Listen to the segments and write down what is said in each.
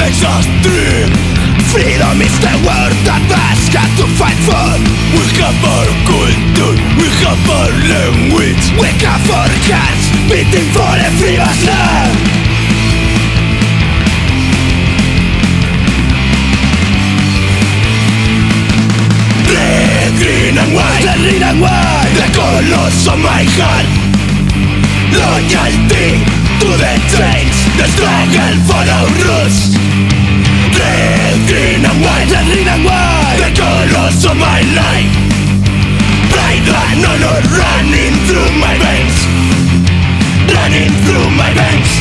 makes us dream. Freedom is the word that us got to fight for. We have our culture, we have our language. We have our hearts beating for a free land. Green and white, the green and white, the colors of my heart. Loyalty to the chains, the struggle for our roots. Red, green and white, the green and white, the colors of my life. Pride and honor running through my veins, running through my veins.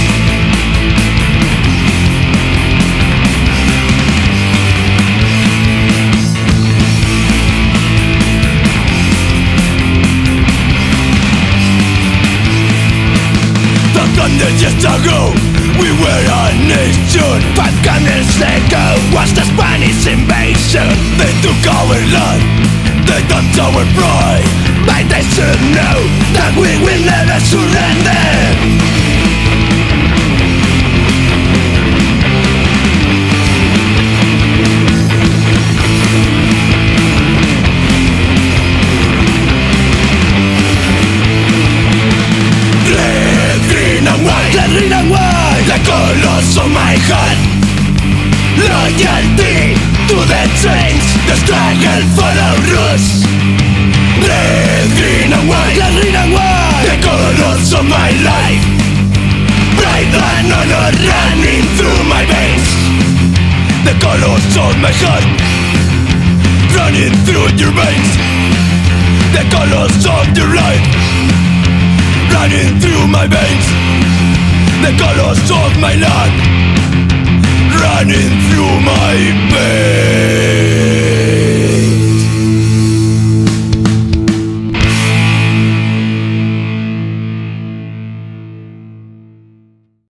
Years ago, we were a nation. 500 ago was the Spanish invasion. They took our land, they dumped our pride. But they should know that we will never surrender. Green and white, the colors of my heart. Loyalty to the chains, the struggle for our roots. Red, green and white, the green and white, the colors of my life. Pride and honor running through my veins. The colors of my heart running through your veins. The colors of your life running through my veins. The colors of my land running through my